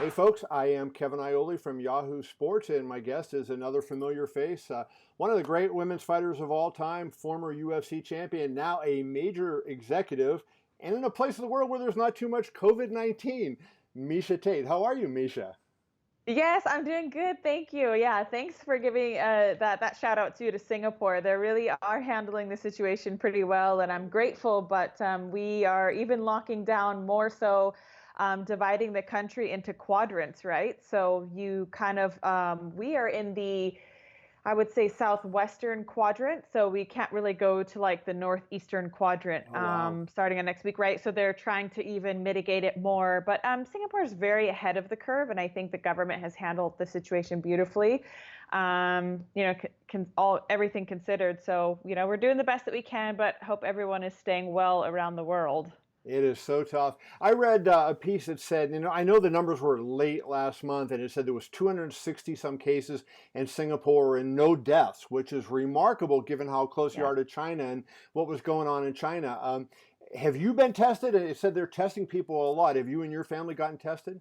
Hey folks, I am Kevin Iole from Yahoo Sports, and my guest is another familiar face, one of the great women's fighters of all time, former UFC champion, now a major executive, and in a place of the world where there's not too much COVID-19, Miesha Tate. How are you, Miesha? Yes, I'm doing good. Thank you. Yeah, thanks for giving that shout out too to Singapore. They really are handling the situation pretty well, and I'm grateful. But we are even locking down more so, dividing the country into quadrants, right? So you kind of we are in the I would say southwestern quadrant, so we can't really go to like the northeastern quadrant Oh, wow. starting on next week, right? So they're trying to even mitigate it more. But Singapore is very ahead of the curve, and I think the government has handled the situation beautifully. All everything considered. So we're doing the best that we can, but hope everyone is staying well around the world. It is so tough. I read a piece that said, I know the numbers were late last month, and it said there was 260 some cases in Singapore and no deaths, which is remarkable given how close you Yeah. are to China and what was going on in China. Have you been tested? It said they're testing people a lot. Have you and your family gotten tested?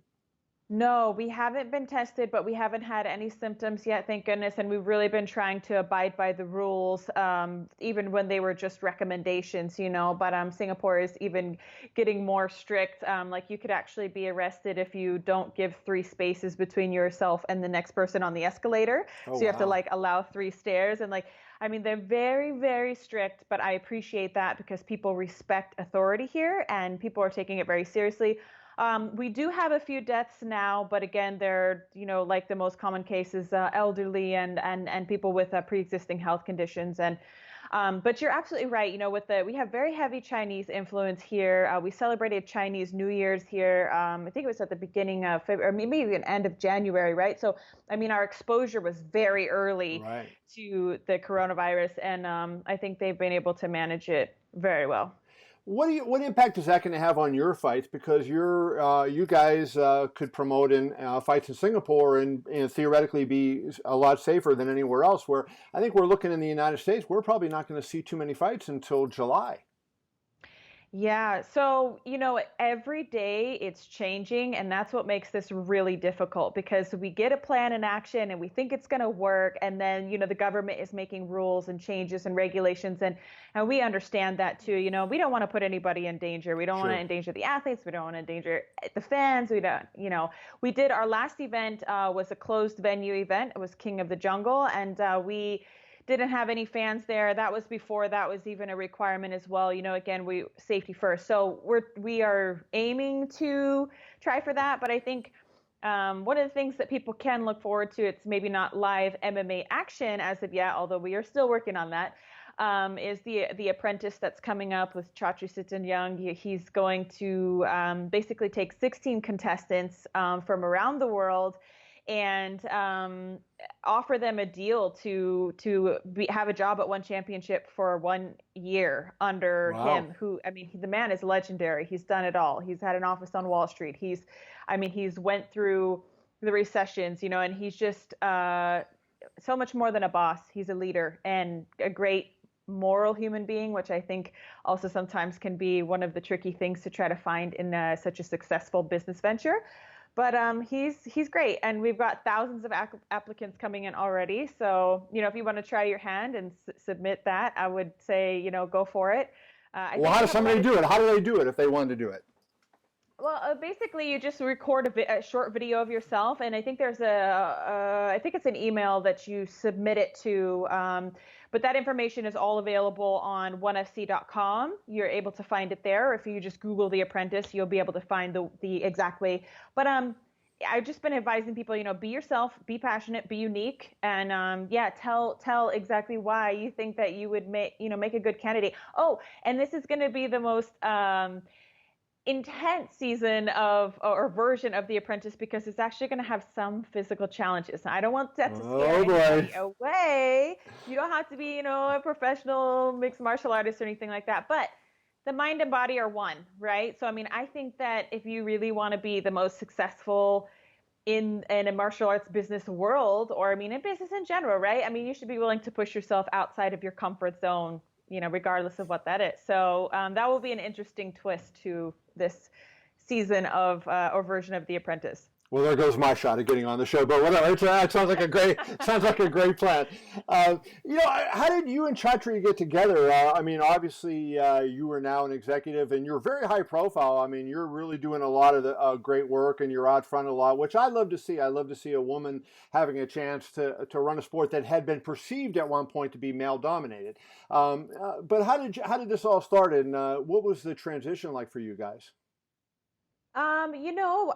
No, we haven't been tested, but we haven't had any symptoms yet, thank goodness. And we've really been trying to abide by the rules, even when they were just recommendations. But Singapore is even getting more strict. Like you could actually be arrested if you don't give 3 spaces between yourself and the next person on the escalator. Oh, So you have to wow. like allow 3 stairs. And like, I mean, they're very, very strict, but I appreciate that because people respect authority here and people are taking it very seriously. We do have a few deaths now, but again, they're, like the most common cases, elderly and people with pre-existing health conditions. But you're absolutely right. We have very heavy Chinese influence here. We celebrated Chinese New Year's here. I think it was at the beginning of February, or maybe even end of January, right? So, I mean, our exposure was very early Right. to the coronavirus, and I think they've been able to manage it very well. What impact is that going to have on your fights? Because you guys could promote in fights in Singapore and theoretically be a lot safer than anywhere else. Where I think we're looking in the United States, we're probably not going to see too many fights until July. Yeah, so every day it's changing, and that's what makes this really difficult because we get a plan in action and we think it's going to work, and then the government is making rules and changes and regulations, and we understand that too. We don't want to put anybody in danger. We don't want to Sure. endanger the athletes. We don't want to endanger the fans. We don't, we did our last event was a closed venue event. It was King of the Jungle, and we didn't have any fans there. That was before that was even a requirement as well. Again, we safety first. So we are aiming to try for that. But I think one of the things that people can look forward to, it's maybe not live MMA action as of yet, although we are still working on that. Is the Apprentice that's coming up with Young. He's going to basically take 16 contestants from around the world and offer them a deal to have a job at one championship for 1 year under him. Wow. Who I mean, the man is legendary. He's done it all. He's had an office on Wall Street. He's went through the recessions, and he's just so much more than a boss. He's a leader and a great moral human being, which I think also sometimes can be one of the tricky things to try to find in such a successful business venture. But he's great, and we've got thousands of applicants coming in already. So if you want to try your hand and submit that, I would say go for it. I Well, think how we does have a lot somebody of do it? How do they do it if they wanted to do it? well, basically, you just record a short video of yourself, and I think I think it's an email that you submit it to. But that information is all available on onefc.com. You're able to find it there. If you just Google The Apprentice, you'll be able to find the exact way. But I've just been advising people, be yourself, be passionate, be unique, and yeah, tell exactly why you think that you would make a good candidate. Oh, and this is going to be the most intense season of or version of The Apprentice because it's actually going to have some physical challenges. Now, I don't want that to scare Oh boy. anybody away. You don't have to be, a professional mixed martial artist or anything like that. But the mind and body are one, right? So, I mean, I think that if you really want to be the most successful in a martial arts business world, or I mean, in business in general, right? I mean, you should be willing to push yourself outside of your comfort zone, regardless of what that is. So that will be an interesting twist to this season of or version of The Apprentice. Well, there goes my shot at getting on the show, but whatever. It sounds like a great plan. How did you and Chatri get together? I mean, obviously, you are now an executive, and you're very high profile. I mean, you're really doing a lot of the great work, and you're out front a lot, which I love to see. I love to see a woman having a chance to run a sport that had been perceived at one point to be male dominated. But how did this all start, and what was the transition like for you guys?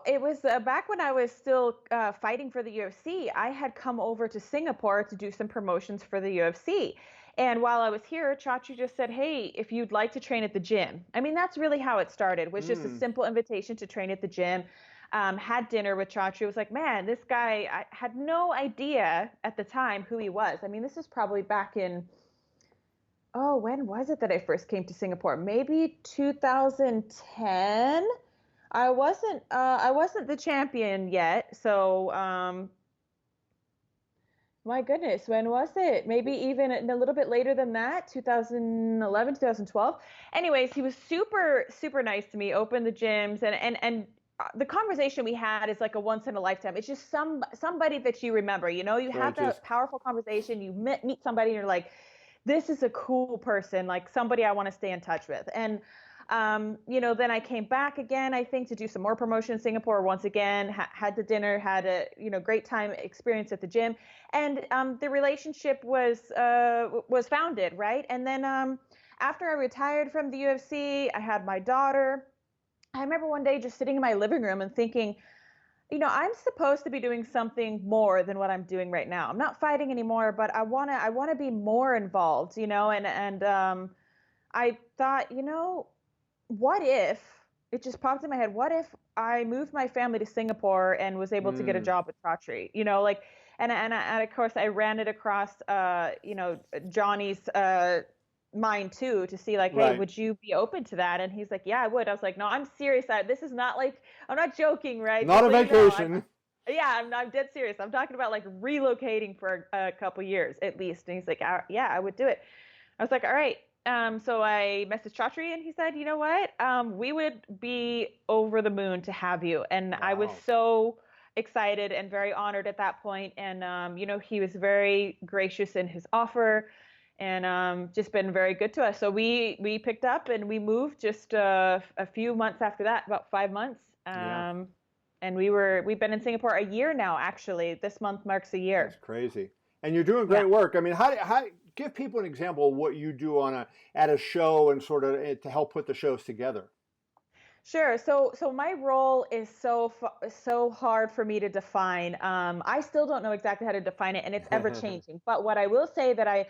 It was back when I was still fighting for the UFC. I had come over to Singapore to do some promotions for the UFC. And while I was here, Chachi just said, "Hey, if you'd like to train at the gym." I mean, that's really how it started, was just a simple invitation to train at the gym. Had dinner with Chachi. It was like, man, this guy, I had no idea at the time who he was. I mean, this is probably back in, oh, when was it that I first came to Singapore? Maybe 2010. I wasn't the champion yet, so my goodness, when was it? Maybe even a little bit later than that, 2011, 2012. Anyways, he was super super nice to me, opened the gyms, and the conversation we had is like a once in a lifetime. It's just somebody that you remember, you Right, have that powerful conversation, you meet somebody and you're like, this is a cool person, like somebody I want to stay in touch with. And then I came back again, I think, to do some more promotion in Singapore once again, had the dinner, had a, great time experience at the gym. And the relationship was founded, right? And then after I retired from the UFC, I had my daughter. I remember one day just sitting in my living room and thinking, I'm supposed to be doing something more than what I'm doing right now. I'm not fighting anymore, but I want to be more involved, and I thought, what if it just popped in my head? What if I moved my family to Singapore and was able to get a job with Chatri? Like, and of course I ran it across, Johnny's mind too, to see like, hey, right. would you be open to that? And he's like, yeah, I would. I was like, no, I'm serious. This is not like, I'm not joking, right? Not Just a so you know, vacation. yeah, I'm dead serious. I'm talking about like relocating for a couple years at least. And he's like, yeah, I would do it. I was like, all right. So I messaged Chatri and he said, you know what? We would be over the moon to have you. And I was Wow. so excited and very honored at that point. And, he was very gracious in his offer and just been very good to us. So we picked up and we moved just a few months after that, about 5 months. Yeah. And we've been in Singapore a year now, actually. This month marks a That's year. crazy. And you're doing Yeah. great work. I mean, how give people an example of what you do at a show and sort of to help put the shows together. Sure. So my role is so hard for me to define. I still don't know exactly how to define it, and it's ever changing. But what I will say that I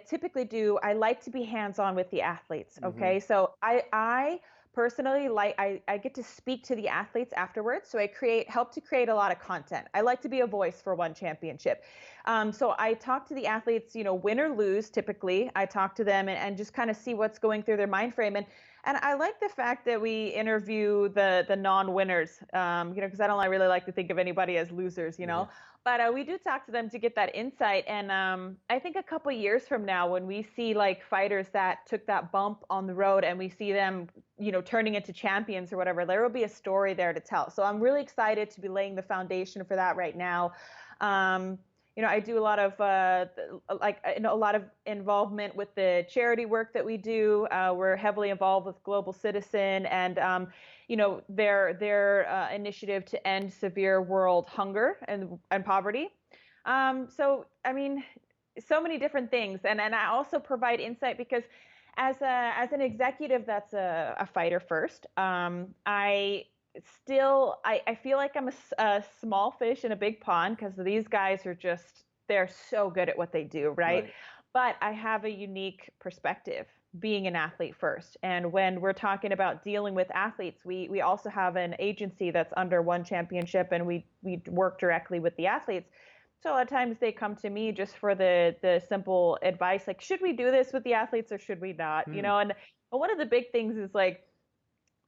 typically do, I like to be hands-on with the athletes. Hmm. Okay. So I personally like I get to speak to the athletes afterwards. So I help to create a lot of content. I like to be a voice for one championship. So I talk to the athletes, win or lose. Typically, I talk to them and just kind of see what's going through their mind frame. And I like the fact that we interview the non-winners, because I don't really like to think of anybody as losers, Yeah. But we do talk to them to get that insight. And I think a couple years from now, when we see like fighters that took that bump on the road and we see them, turning into champions or whatever, there will be a story there to tell. So I'm really excited to be laying the foundation for that right now. I do a lot of a lot of involvement with the charity work that we do. We're heavily involved with Global Citizen and their initiative to end severe world hunger and poverty. So I mean, so many different things, and I also provide insight because as an executive that's a fighter first, I feel like I'm a small fish in a big pond because these guys they're so good at what they do, right? Right. But I have a unique perspective being an athlete first. And when we're talking about dealing with athletes, we also have an agency that's under one championship and we work directly with the athletes. So a lot of times they come to me just for the simple advice, like, should we do this with the athletes or should we not? Hmm. And one of the big things is like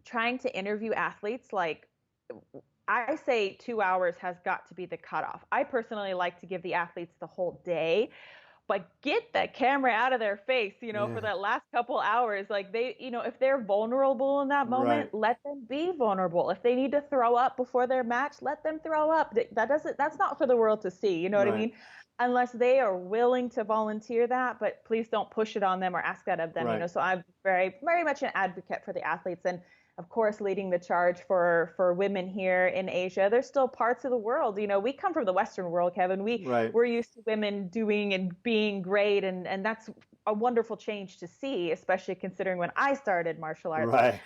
trying to interview athletes, like I say 2 hours has got to be the cutoff. I personally like to give the athletes the whole day, but get that camera out of their face, for Yeah. that last couple hours. Like they, if they're vulnerable in that moment, Right. let them be vulnerable. If they need to throw up before their match, let them throw up. That's not for the world to see. You know what I Right. mean? Unless they are willing to volunteer that, but please don't push it on them or ask that of them, Right. So I'm very, very much an advocate for the athletes. And of course, leading the charge for women here in Asia. There's still parts of the world, we come from the Western world, Kevin. Right. We're used to women doing and being great, and that's a wonderful change to see, especially considering when I started martial arts, Right.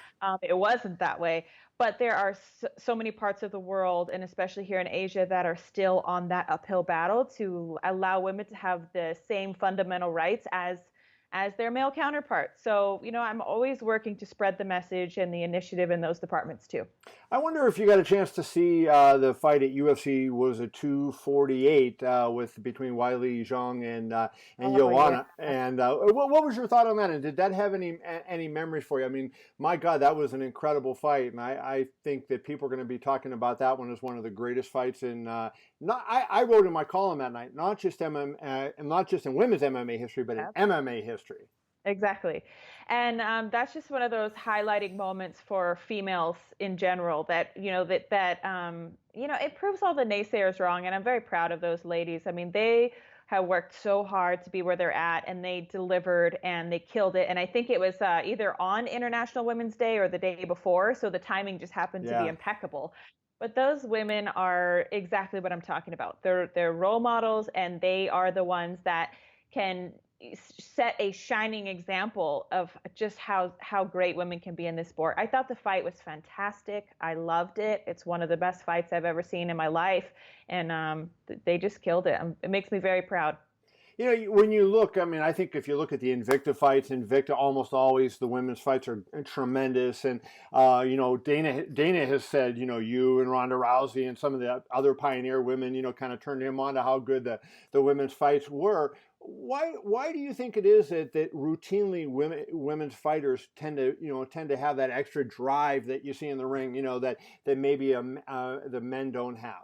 it wasn't that way. But there are so many parts of the world, and especially here in Asia, that are still on that uphill battle to allow women to have the same fundamental rights as their male counterparts. So, I'm always working to spread the message and the initiative in those departments too. I wonder if you got a chance to see the fight at UFC. Was a 248 with between Weili, Zhang, and Oh yeah. Joanna. And what was your thought on that? And did that have any memories for you? I mean, my God, that was an incredible fight, and I think that people are going to be talking about that one as one of the greatest fights in. I wrote in my column that night, not just not just in women's MMA history, but in Yep. MMA history. Exactly. And that's just one of those highlighting moments for females in general that, it proves all the naysayers wrong. And I'm very proud of those ladies. I mean, they have worked so hard to be where they're at, and they delivered and they killed it. And I think it was either on International Women's Day or the day before. So the timing just happened to be Yeah. impeccable. But those women are exactly what I'm talking about. They're role models, and they are the ones that can set a shining example of just how great women can be in this sport. I thought the fight was fantastic. I loved it. It's one of the best fights I've ever seen in my life, and they just killed it. It makes me very proud. When you look, I mean, I think if you look at the Invicta fights, Invicta almost always the women's fights are tremendous. And Dana has said, you and Ronda Rousey and some of the other pioneer women, kind of turned him on to how good the women's fights were. Why do you think it is that routinely women's fighters tend to have that extra drive that you see in the ring, that maybe the men don't have?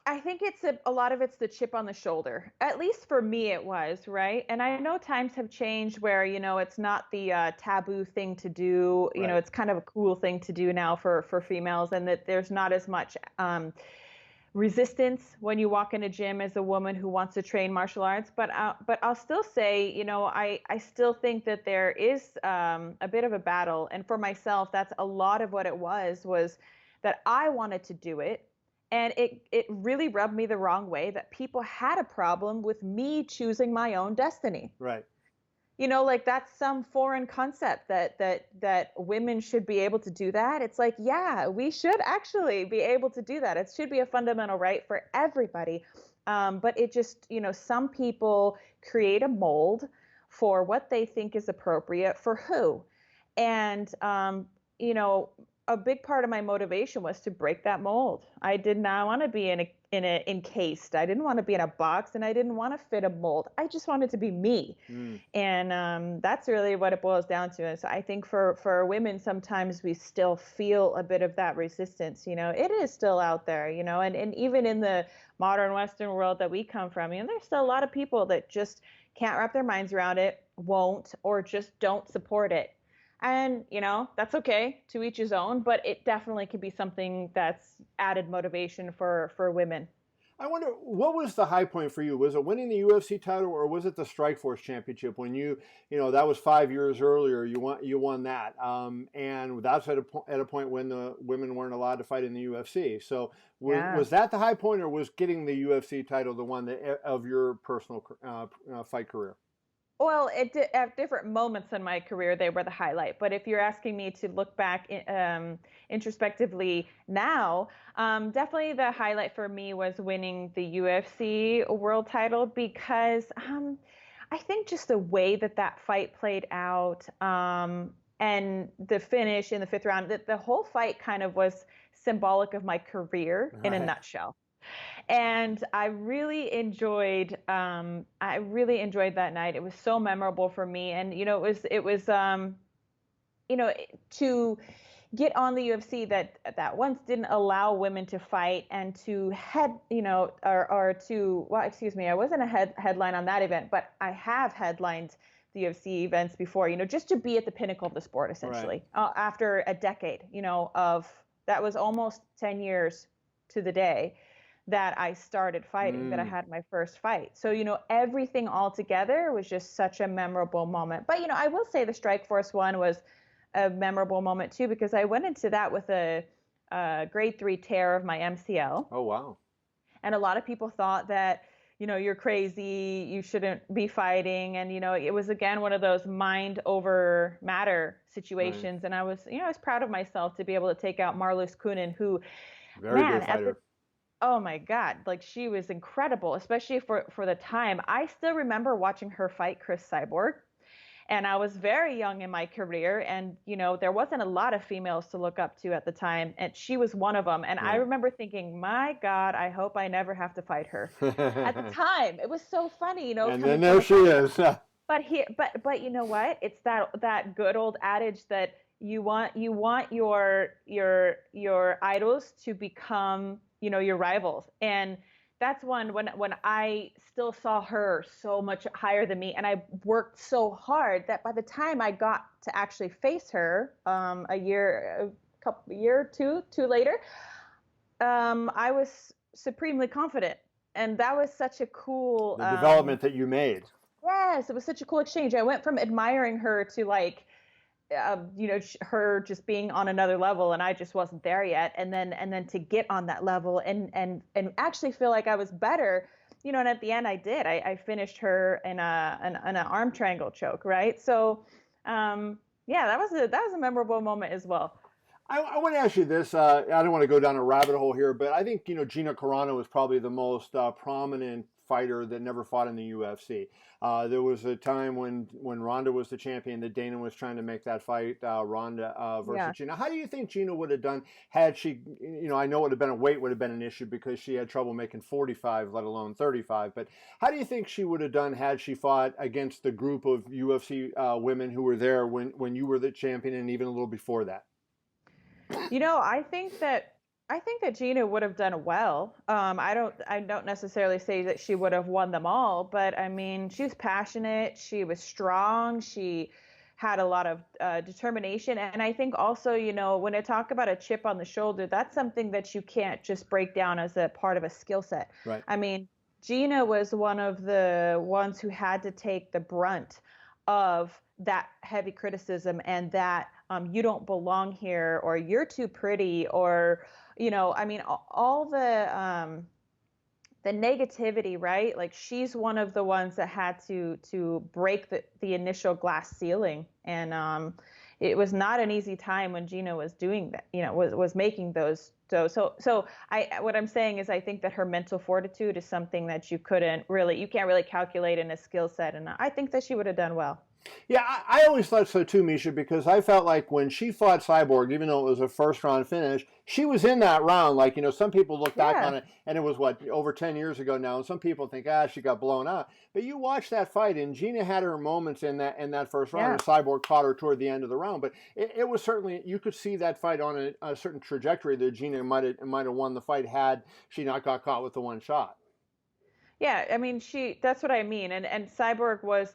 I think it's a lot of it's the chip on the shoulder. At least for me, it was, right? And I know times have changed where, it's not the taboo thing to do. Right. It's kind of a cool thing to do now for females, and that there's not as much resistance when you walk in a gym as a woman who wants to train martial arts. But I'll still say, I still think that there is a bit of a battle. And for myself, that's a lot of what it was that I wanted to do it. And it really rubbed me the wrong way that people had a problem with me choosing my own destiny. Right. Like that's some foreign concept that women should be able to do that. It's like, yeah, we should actually be able to do that. It should be a fundamental right for everybody. But it just, some people create a mold for what they think is appropriate for who. And, a big part of my motivation was to break that mold. I did not want to be encased. I didn't want to be in a box, and I didn't want to fit a mold. I just wanted to be me. And that's really what it boils down to. And so I think for women, sometimes we still feel a bit of that resistance. It is still out there, and even in the modern Western world that we come from, there's still a lot of people that just can't wrap their minds around it, won't, or just don't support it. And, that's okay, to each his own, but it definitely could be something that's added motivation for women. I wonder, what was the high point for you? Was it winning the UFC title, or was it the Strikeforce Championship when that was 5 years earlier, you won that. And that's at a point when the women weren't allowed to fight in the UFC. So was that the high point, or was getting the UFC title the one of your personal fight career? Well, at different moments in my career, they were the highlight. But if you're asking me to look back introspectively now, definitely the highlight for me was winning the UFC world title, because I think just the way that fight played out, and the finish in the fifth round, the whole fight kind of was symbolic of my career in a nutshell. And I really enjoyed that night. It was so memorable for me. And, it was to get on the UFC that once didn't allow women to fight and to or to, well, excuse me, I wasn't a headline on that event, but I have headlined the UFC events before, just to be at the pinnacle of the sport, essentially, after a decade, that was almost 10 years to the day that I started fighting, that I had my first fight. So, everything all together was just such a memorable moment. But, I will say the Strikeforce one was a memorable moment too, because I went into that with a grade 3 tear of my MCL. Oh, wow. And a lot of people thought that, you're crazy, you shouldn't be fighting. And, it was, again, one of those mind over matter situations. Right. And I was proud of myself to be able to take out Marloes Coenen, who, very good fighter. Oh my God, like she was incredible, especially for the time. I still remember watching her fight Chris Cyborg, and I was very young in my career, and there wasn't a lot of females to look up to at the time, and she was one of them. And I remember thinking, my God, I hope I never have to fight her. At the time, it was so funny, And then there she is. But you know what? It's that good old adage that you want your idols to become your rivals. And that's one when I still saw her so much higher than me, and I worked so hard that by the time I got to actually face her a year or two later, I was supremely confident. And that was such a cool the development that you made. Yes, it was such a cool exchange. I went from admiring her to like her just being on another level, and I just wasn't there yet. And then to get on that level and actually feel like I was better, and at the end I did. I finished her in an arm triangle choke, right? So, that was a memorable moment as well. I want to ask you this. I don't want to go down a rabbit hole here, but I think Gina Carano was probably the most prominent fighter that never fought in the UFC. There was a time when Ronda was the champion that Dana was trying to make that fight, Ronda versus Gina. How do you think Gina would have done had she, I know it would have been weight would have been an issue because she had trouble making 45, let alone 35. But how do you think she would have done had she fought against the group of UFC women who were there when you were the champion and even a little before that? I think that Gina would have done well. I don't necessarily say that she would have won them all, but I mean, she was passionate, she was strong, she had a lot of determination. And I think also, when I talk about a chip on the shoulder, that's something that you can't just break down as a part of a skill set. Right. I mean, Gina was one of the ones who had to take the brunt of that heavy criticism and that you don't belong here, or you're too pretty, or I mean, all the negativity, right? Like, she's one of the ones that had to break the initial glass ceiling, and it was not an easy time when Gina was doing that. Was making those. So what I'm saying is, I think that her mental fortitude is something that you can't really calculate in a skill set, and I think that she would have done well. Yeah, I always thought so too, Miesha, because I felt like when she fought Cyborg, even though it was a first round finish, she was in that round. Like, some people look back on it, and it was, over 10 years ago now, and some people think, she got blown out. But you watch that fight, and Gina had her moments in that first round, and Cyborg caught her toward the end of the round. But it was certainly, you could see that fight on a certain trajectory that Gina might have won the fight had she not got caught with the one shot. Yeah, I mean, that's what I mean. And Cyborg was,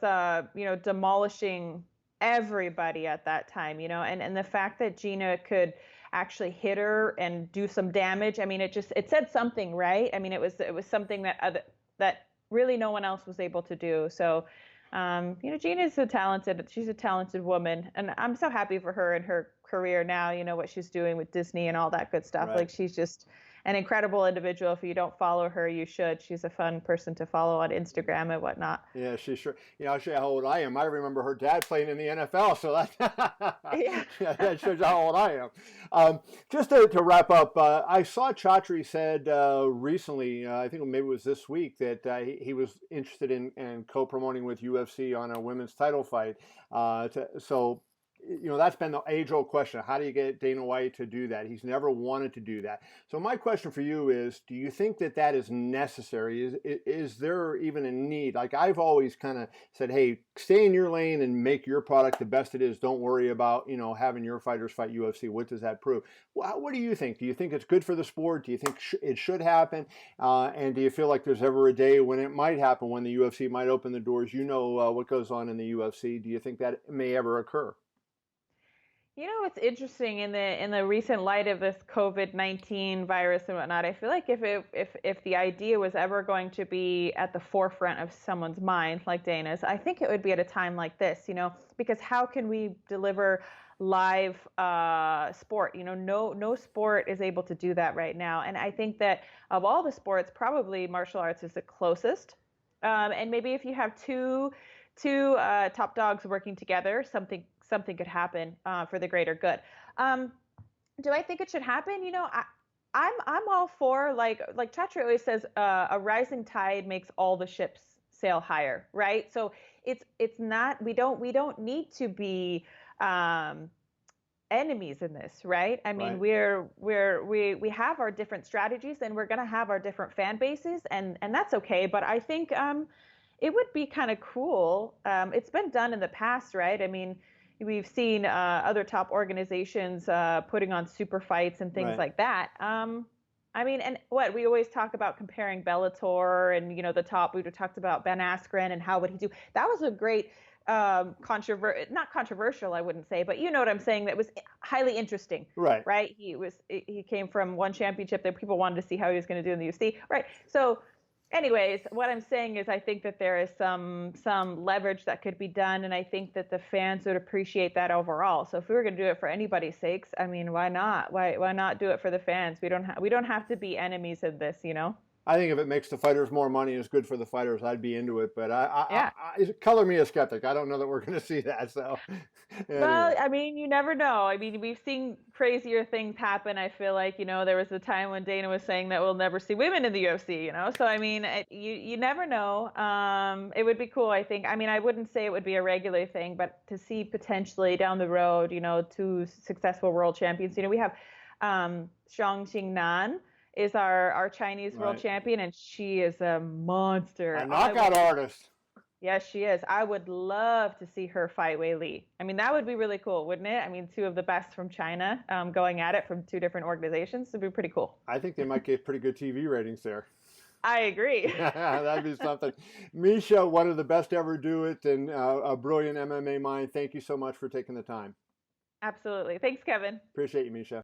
demolishing everybody at that time, and the fact that Gina could actually hit her and do some damage. I mean, it said something, right? I mean, it was something that really no one else was able to do. So, Gina's she's a talented woman, and I'm so happy for her and her career now, what she's doing with Disney and all that good stuff. Right. Like, she's just an incredible individual. If you don't follow her, you should. She's a fun person to follow on Instagram and whatnot. Yeah, she's sure. I'll show you how old I am. I remember her dad playing in the NFL, so that shows you how old I am. Just to wrap up, I saw Chatri said recently, I think maybe it was this week, that he was interested in co-promoting with UFC on a women's title fight. So that's been the age-old question. How do you get Dana White to do that? He's never wanted to do that. So my question for you is, do you think that is necessary? Is there even a need? Like, I've always kind of said, hey, stay in your lane and make your product the best it is. Don't worry about, having your fighters fight UFC. What does that prove? Well, what do you think? Do you think it's good for the sport? Do you think it should happen? And do you feel like there's ever a day when it might happen, when the UFC might open the doors? What goes on in the UFC. Do you think that may ever occur? It's interesting in the recent light of this COVID-19 virus and whatnot. I feel like if the idea was ever going to be at the forefront of someone's mind, like Dana's, I think it would be at a time like this. Because how can we deliver live sport? No sport is able to do that right now. And I think that of all the sports, probably martial arts is the closest. And maybe if you have two top dogs working together, something could happen for the greater good. Do I think it should happen? I'm all for, like Chatri always says, a rising tide makes all the ships sail higher, right? So it's not, we don't need to be enemies in this, right? I mean, right. We have our different strategies, and we're going to have our different fan bases, and that's okay. But I think it would be kind of cool. It's been done in the past, right? I mean, we've seen other top organizations putting on super fights and things right. like that. I mean, and what we always talk about comparing Bellator and, the top, we talked about Ben Askren and how would he do. That was a great not controversial, I wouldn't say, but you know what I'm saying. That was highly interesting. Right. He came from one championship that people wanted to see how he was going to do in the UFC. Right. So anyways, what I'm saying is I think that there is some leverage that could be done, and I think that the fans would appreciate that overall. So if we were going to do it for anybody's sakes, I mean, why not? Why not do it for the fans? We don't have to be enemies of this, I think if it makes the fighters more money, it's good for the fighters. I'd be into it, but I color me a skeptic. I don't know that we're going to see that. So, anyway. Well, I mean, you never know. I mean, we've seen crazier things happen. I feel like, there was a time when Dana was saying that we'll never see women in the UFC, So, I mean, you never know. It would be cool, I think. I mean, I wouldn't say it would be a regular thing, but to see potentially down the road, two successful world champions. We have Zhang Xingnan is our Chinese world champion, and she is a monster. A knockout artist. Yes, she is. I would love to see her fight Weili. I mean, that would be really cool, wouldn't it? I mean, two of the best from China going at it from two different organizations. It'd be pretty cool. I think they might get pretty good TV ratings there. I agree. That'd be something. Miesha, one of the best ever do it, and a brilliant MMA mind. Thank you so much for taking the time. Absolutely. Thanks, Kevin. Appreciate you, Miesha.